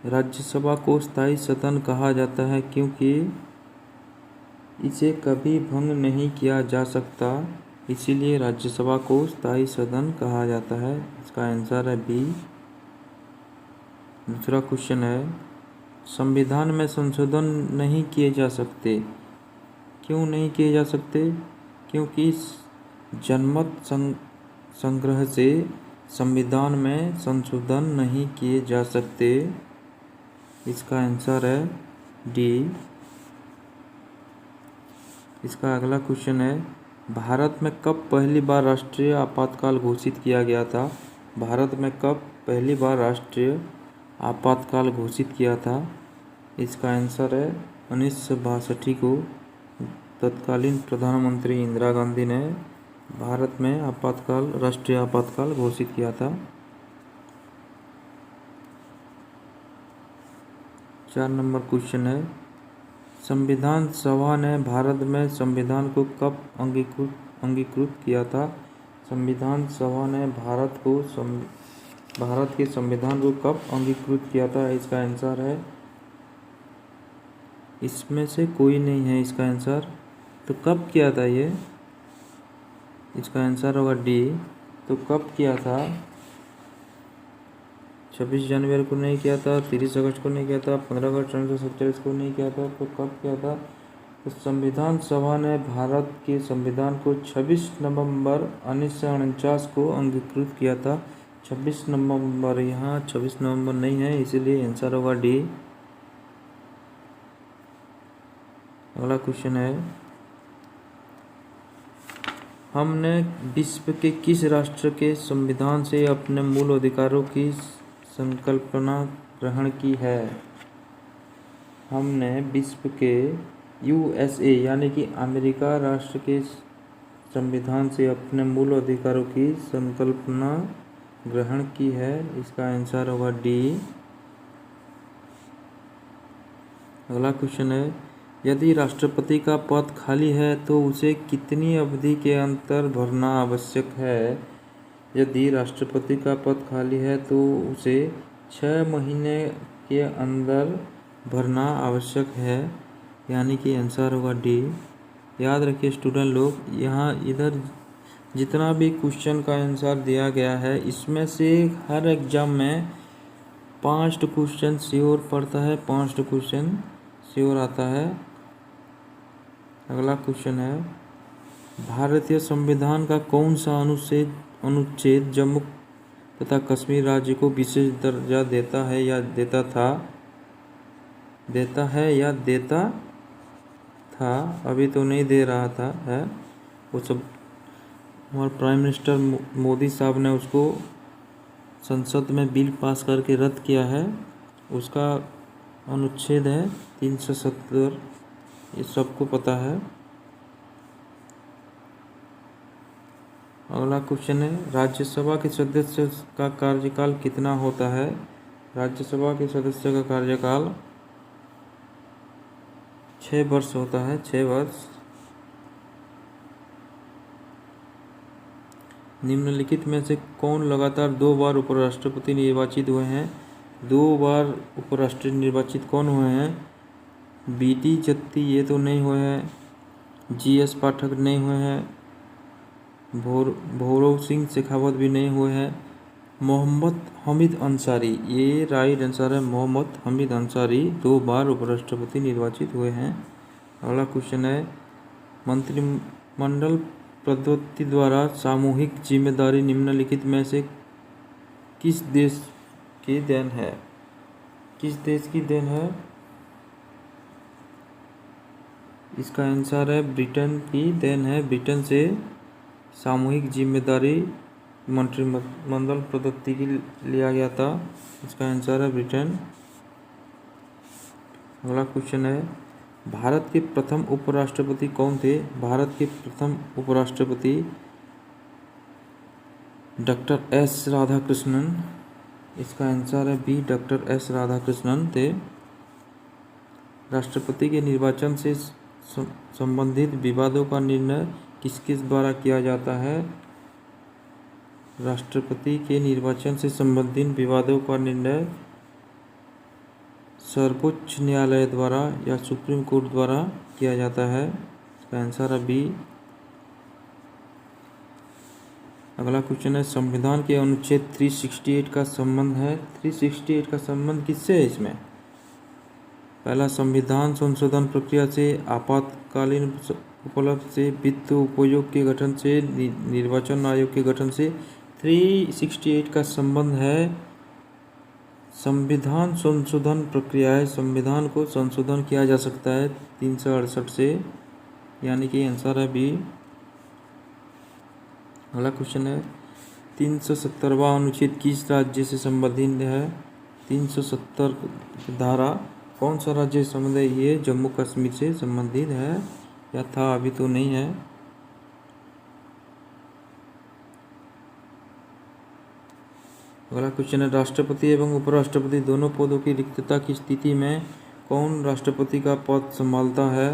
राज्यसभा को स्थायी सदन कहा जाता है क्योंकि इसे कभी भंग नहीं किया जा सकता, इसीलिए राज्यसभा को स्थायी सदन कहा जाता है। इसका आंसर है बी। दूसरा क्वेश्चन है, संविधान में संशोधन नहीं किए जा सकते। क्यों नहीं किए जा सकते? क्योंकि जनमत संग्रह से संविधान में संशोधन नहीं किए जा सकते। इसका आंसर है डी। इसका अगला क्वेश्चन है, भारत में कब पहली बार राष्ट्रीय आपातकाल घोषित किया गया था? भारत में कब पहली बार राष्ट्रीय आपातकाल घोषित किया था? इसका आंसर है 1962 को तत्कालीन प्रधानमंत्री इंदिरा गांधी ने भारत में राष्ट्रीय आपातकाल घोषित किया था। 4 नंबर क्वेश्चन है, संविधान सभा ने भारत में संविधान को कब अंगीकृत किया था? संविधान सभा ने भारत के संविधान को कब अंगीकृत किया था? इसका आंसर है, इसमें से कोई नहीं है इसका आंसर। तो कब किया था ये? इसका आंसर होगा डी। तो कब किया था? 26 जनवरी को नहीं किया था, 30 अगस्त को नहीं किया था, 15 अगस्त 1947 को नहीं किया था। तो कब किया था? तो संविधान सभा ने भारत के संविधान को 26 नवंबर 1949 को अंगीकृत किया था। 26 नवंबर, यहाँ 26 नवंबर नहीं है, इसीलिए आंसर होगा डी। अगला क्वेश्चन है, हमने विश्व के किस राष्ट्र के संविधान से अपने मूल अधिकारों की संकल्पना ग्रहण की है? हमने विश्व के USA यानी कि अमेरिका राष्ट्र के संविधान से अपने मूल अधिकारों की संकल्पना ग्रहण की है। इसका आंसर होगा डी। अगला क्वेश्चन है, यदि राष्ट्रपति का पद खाली है तो उसे कितनी अवधि के अंतर भरना आवश्यक है? यदि राष्ट्रपति का पद खाली है तो उसे 6 महीने के अंदर भरना आवश्यक है, यानी कि आंसर होगा डी। याद रखिए स्टूडेंट लोग, यहाँ इधर जितना भी क्वेश्चन का आंसर दिया गया है, इसमें से हर एग्जाम में 5 क्वेश्चन श्योर पड़ता है, 5 क्वेश्चन श्योर आता है। अगला क्वेश्चन है, भारतीय संविधान का कौन सा अनुच्छेद जम्मू तथा कश्मीर राज्य को विशेष दर्जा देता है या देता था? अभी तो नहीं दे रहा था है, वो सब हमारे प्राइम मिनिस्टर मोदी साहब ने उसको संसद में बिल पास करके रद्द किया है। उसका अनुच्छेद है 370, ये सबको पता है। अगला क्वेश्चन है, राज्यसभा के सदस्य का कार्यकाल कितना होता है? राज्यसभा के सदस्य का कार्यकाल 6 वर्ष होता है, 6 वर्ष। निम्नलिखित में से कौन लगातार 2 बार उपराष्ट्रपति निर्वाचित हुए हैं? 2 बार उपराष्ट्रपति निर्वाचित कौन हुए हैं? BD जत्ती ये तो नहीं हुए हैं, GS पाठक नहीं हुए हैं, भौरव सिंह शेखावत भी नहीं हुए हैं, मोहम्मद हमीद अंसारी, ये राइट आंसर है, मोहम्मद हमीद अंसारी 2 बार उपराष्ट्रपति निर्वाचित हुए हैं। अगला क्वेश्चन है, मंत्रिमंडल पद्धति द्वारा सामूहिक जिम्मेदारी निम्नलिखित में से किस देश की देन है? किस देश की देन है? इसका आंसर है ब्रिटेन की देन है। ब्रिटेन से सामूहिक जिम्मेदारी मंत्रिमंडल पद्धति की लिया गया था। इसका आंसर है ब्रिटेन। अगला क्वेश्चन है, भारत के प्रथम उपराष्ट्रपति कौन थे? भारत के प्रथम उपराष्ट्रपति डॉक्टर एस राधाकृष्णन। इसका आंसर है बी, डॉक्टर एस राधाकृष्णन थे। राष्ट्रपति के निर्वाचन से संबंधित विवादों का निर्णय किसके द्वारा किया जाता है? राष्ट्रपति के निर्वाचन से संबंधित विवादों का निर्णय सर्वोच्च न्यायालय द्वारा या सुप्रीम कोर्ट द्वारा किया जाता है। इसका आंसर है बी। अगला क्वेश्चन है, संविधान के अनुच्छेद 368 का संबंध है। 368 का संबंध किससे है इसमें? पहला, संविधान संशोधन प्रक्रिया से, आपातकालीन उपलब्ध से, वित्त उपयोग के गठन से, निर्वाचन आयोग के गठन से। 368 का संबंध है संविधान संशोधन प्रक्रिया है। संविधान को संशोधन किया जा सकता है 368 से, यानी कि आंसर है बी। अगला क्वेश्चन है, 370वां अनुच्छेद किस राज्य से संबंधित है? 370 धारा कौन सा राज्य से संबंधित है? ये जम्मू कश्मीर से संबंधित है, या था, अभी तो नहीं है। अगला क्वेश्चन है, राष्ट्रपति एवं उपराष्ट्रपति दोनों पदों की रिक्तता की स्थिति में कौन राष्ट्रपति का पद संभालता है?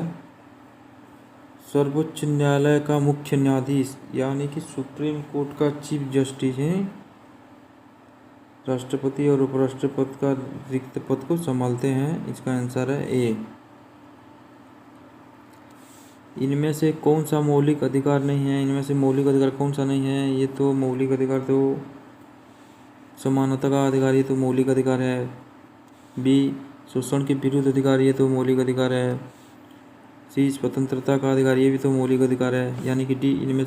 सर्वोच्च न्यायालय का मुख्य न्यायाधीश, यानी कि सुप्रीम कोर्ट का चीफ जस्टिस है, राष्ट्रपति और उपराष्ट्रपति का रिक्त पद को संभालते हैं। इसका आंसर है ए। इनमें से कौन सा मौलिक अधिकार नहीं है? इनमें से मौलिक अधिकार कौन सा नहीं है? ये तो मौलिक अधिकार तो समानता का अधिकार, ये तो मौलिक अधिकार है। बी, शोषण के विरुद्ध अधिकार, ये तो मौलिक अधिकार है। सी, स्वतंत्रता का अधिकार, ये भी तो मौलिक अधिकार है। यानी कि डी, इनमें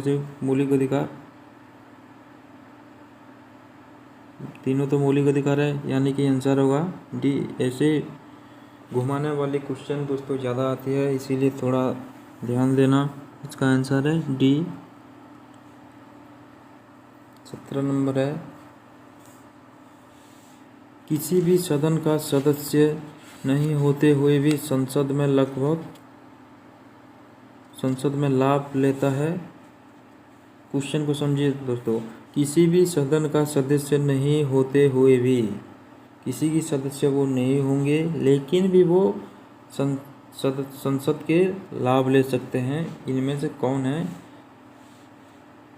से मौलिक अधिकार तीनों तो मौलिक अधिकार है, यानी कि आंसर होगा डी। ऐसे घुमाने वाली क्वेश्चन दोस्तों ज़्यादा आती है, इसीलिए थोड़ा ध्यान देना। इसका आंसर है डी। 17 नंबर है, किसी भी सदन का सदस्य नहीं होते हुए भी संसद में लाभ लेता है। क्वेश्चन को समझिए दोस्तों, किसी भी सदन का सदस्य नहीं होते हुए भी, किसी की सदस्य वो नहीं होंगे लेकिन भी वो संसद के लाभ ले सकते हैं। इनमें से कौन है?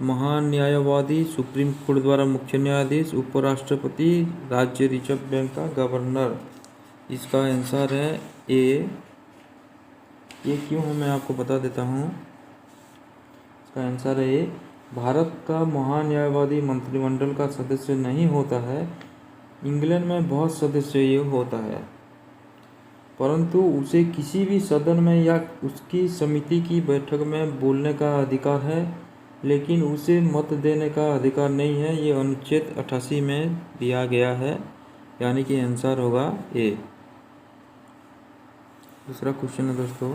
महान्यायवादी, सुप्रीम कोर्ट द्वारा मुख्य न्यायाधीश, उपराष्ट्रपति, राज्य रिजर्व बैंक का गवर्नर। इसका आंसर है ए। ये क्यों है मैं आपको बता देता हूँ। इसका आंसर है ए। भारत का महान्यायवादी मंत्रिमंडल का सदस्य नहीं होता है। इंग्लैंड में बहुत सदस्य ये होता है, परंतु उसे किसी भी सदन में या उसकी समिति की बैठक में बोलने का अधिकार है, लेकिन उसे मत देने का अधिकार नहीं है। ये अनुच्छेद 88 में दिया गया है, यानी कि आंसर होगा ए। दूसरा क्वेश्चन है दोस्तों,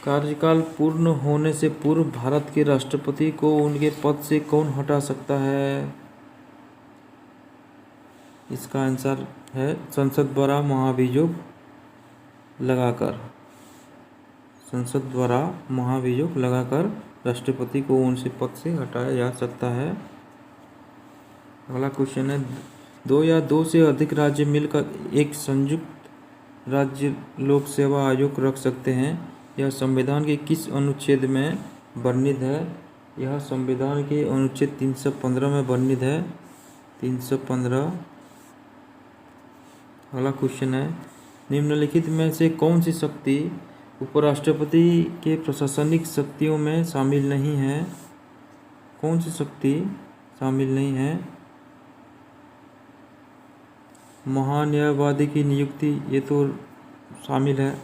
कार्यकाल पूर्ण होने से पूर्व भारत के राष्ट्रपति को उनके पद से कौन हटा सकता है? इसका आंसर है संसद द्वारा महाभियोग लगाकर। संसद द्वारा महाभियोग लगाकर राष्ट्रपति को उनसे पद से हटाया जा सकता है। अगला क्वेश्चन है, दो या दो से अधिक राज्य मिलकर एक संयुक्त राज्य लोक सेवा आयोग रख सकते हैं। यह संविधान के किस अनुच्छेद में वर्णित है? यह संविधान के अनुच्छेद 315 में वर्णित है। 315। अगला क्वेश्चन है, निम्नलिखित में से कौन सी शक्ति उपराष्ट्रपति के प्रशासनिक शक्तियों में शामिल नहीं है? कौन सी शक्ति शामिल नहीं है? महान्यायवादी की नियुक्ति, ये तो शामिल है।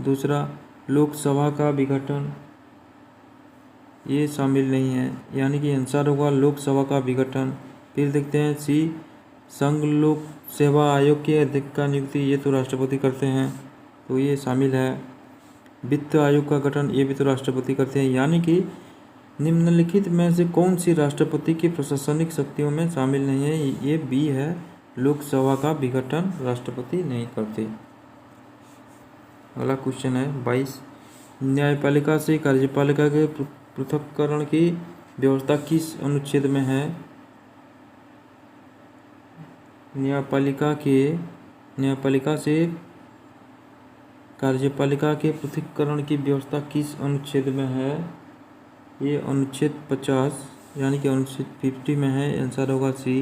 दूसरा, लोकसभा का विघटन, ये शामिल नहीं है, यानी कि आंसर होगा लोकसभा का विघटन। फिर देखते हैं सी, संघ लोक सेवा आयोग के अध्यक्ष का नियुक्ति, ये तो राष्ट्रपति करते हैं, तो ये शामिल है। वित्त आयोग का गठन, ये भी तो राष्ट्रपति करते हैं। यानी कि निम्नलिखित में से कौन सी राष्ट्रपति की प्रशासनिक शक्तियों में शामिल नहीं है? ये बी है, लोकसभा का विघटन राष्ट्रपति नहीं करते। अगला क्वेश्चन है 22, न्यायपालिका से कार्यपालिका के पृथक्करण की व्यवस्था किस अनुच्छेद में है? न्यायपालिका से कार्यपालिका के पृथक्करण की व्यवस्था किस अनुच्छेद में है? ये अनुच्छेद 50 यानी कि अनुच्छेद 50 में है। आंसर होगा सी।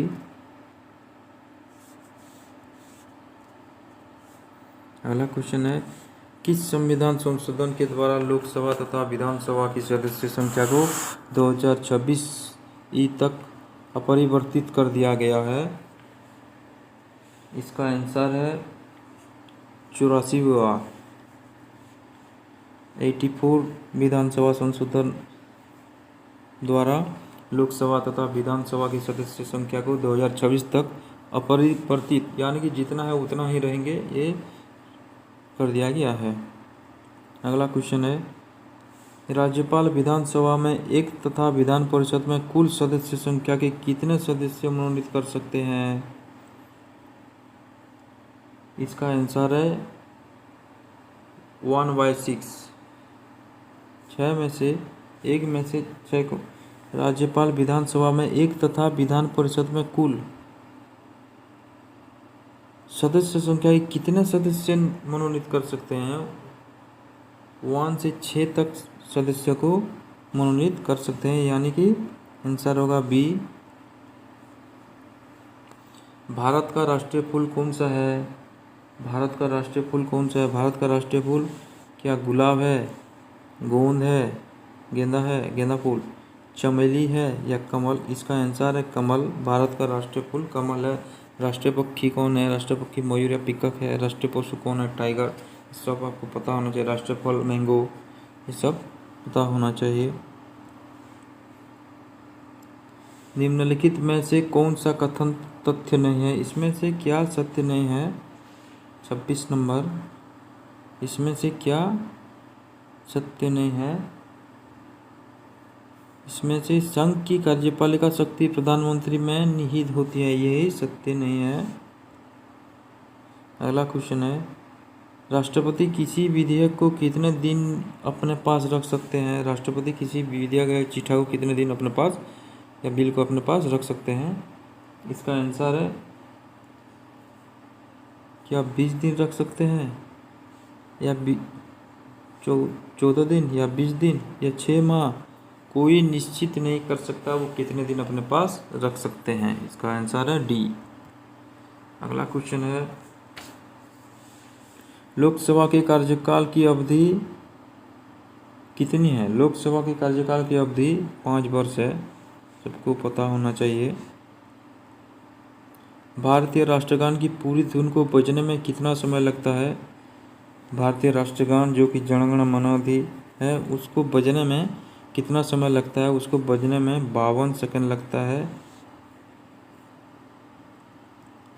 अगला क्वेश्चन है, किस संविधान संशोधन के द्वारा लोकसभा तथा विधानसभा की सदस्य संख्या को 2026 ई तक अपरिवर्तित कर दिया गया है? इसका आंसर है 84वां 84 विधानसभा संशोधन द्वारा लोकसभा तथा विधानसभा की सदस्य संख्या को 2026 तक अपरिवर्तित, यानी कि जितना है उतना ही रहेंगे, ये कर दिया गया है। अगला क्वेश्चन है, राज्यपाल विधानसभा में एक तथा विधान परिषद में कुल सदस्य संख्या के कितने सदस्य मनोनीत कर सकते हैं? इसका आंसर है 1/6। 6 में से 1 में से 6 को राज्यपाल विधानसभा में एक तथा विधान परिषद में कुल सदस्य संख्या के कितने सदस्य मनोनीत कर सकते हैं? 1 से 6 तक सदस्य को मनोनीत कर सकते हैं, यानी कि आंसर होगा बी। भारत का राष्ट्रीय फूल कौन सा है? भारत का राष्ट्रीय फूल कौन सा है? भारत का राष्ट्रीय फूल क्या गुलाब है, गोंद है, गेंदा है, गेंदा फूल, चमेली है या कमल? इसका आंसर है कमल। भारत का राष्ट्रीय फूल कमल है। राष्ट्रीय पक्षी कौन है? राष्ट्रीय पक्षी मयूर या पिकक है। राष्ट्रीय पशु कौन है? टाइगर। सब आपको पता होना चाहिए। राष्ट्रीय फल मैंगो, ये सब पता होना चाहिए। निम्नलिखित में से कौन सा कथन तथ्य नहीं है? इसमें से क्या सत्य नहीं है? 26 नंबर, इसमें से क्या सत्य नहीं है? इसमें से संघ की कार्यपालिका शक्ति प्रधानमंत्री में निहित होती है, यही सत्य नहीं है। अगला क्वेश्चन है, राष्ट्रपति किसी विधेयक को कितने दिन अपने पास रख सकते हैं? राष्ट्रपति किसी विधेयक या चिट्ठा को कितने दिन अपने पास या बिल को अपने पास रख सकते हैं? इसका आंसर है, क्या 20 दिन रख सकते हैं या 14 दिन या 20 दिन या 6 माह? कोई निश्चित नहीं कर सकता वो कितने दिन अपने पास रख सकते हैं। इसका आंसर है डी। अगला क्वेश्चन है, लोकसभा के कार्यकाल की अवधि कितनी है? लोकसभा के कार्यकाल की अवधि 5 वर्ष है, सबको पता होना चाहिए। भारतीय राष्ट्रगान की पूरी धुन को बजने में कितना समय लगता है? भारतीय राष्ट्रगान जो कि जन गण मन अधि है, उसको बजने में कितना समय लगता है? उसको बजने में 52 सेकंड लगता है।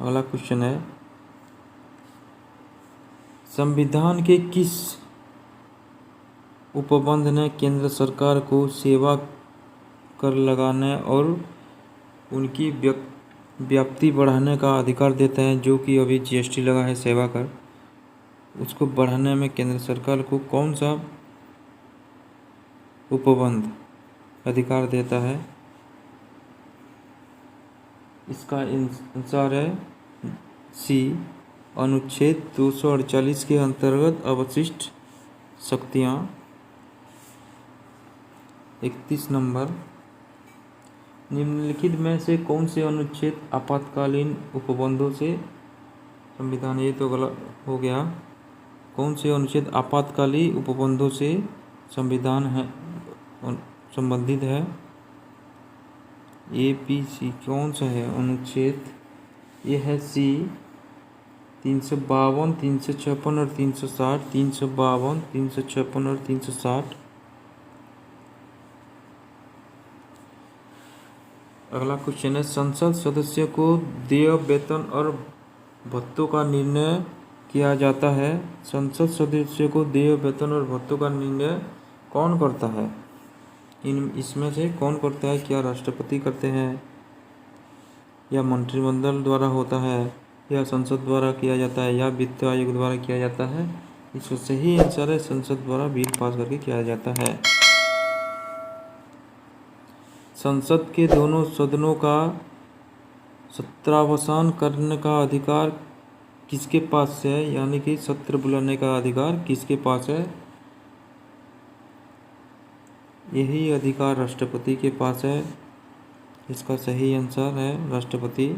अगला क्वेश्चन है, संविधान के किस उपबंध ने केंद्र सरकार को सेवा कर लगाने और उनकी व्याप्ति बढ़ाने का अधिकार देता है? जो कि अभी जीएसटी लगा है सेवा कर, उसको बढ़ाने में केंद्र सरकार को कौन सा उपबंध अधिकार देता है? इसका आंसर है सी, अनुच्छेद 248 के अंतर्गत अवशिष्ट शक्तियाँ। 31 नंबर, निम्नलिखित में से कौन से अनुच्छेद आपातकालीन उपबंधों से संविधान, ये तो गलत हो गया, कौन से अनुच्छेद आपातकालीन उपबंधों से संविधान है संबंधित है? ए बी सी कौन सा है अनुच्छेद? ये है सी, 352, 356 और 360। 352, 356 और 360। अगला क्वेश्चन है, संसद सदस्य को देय वेतन और भत्तों का निर्णय किया जाता है। संसद सदस्य को देय वेतन और भत्तों का निर्णय कौन करता है? इसमें से कौन करता है? क्या राष्ट्रपति करते हैं या मंत्रिमंडल द्वारा होता है या संसद द्वारा किया जाता है या वित्त आयोग द्वारा किया जाता है? इसका सही आंसर है संसद द्वारा बिल पास करके किया जाता है। संसद के दोनों सदनों का सत्रावसान करने का अधिकार किसके पास है? यानी कि सत्र बुलाने का अधिकार किसके पास है? यही अधिकार राष्ट्रपति के पास है। इसका सही आंसर है राष्ट्रपति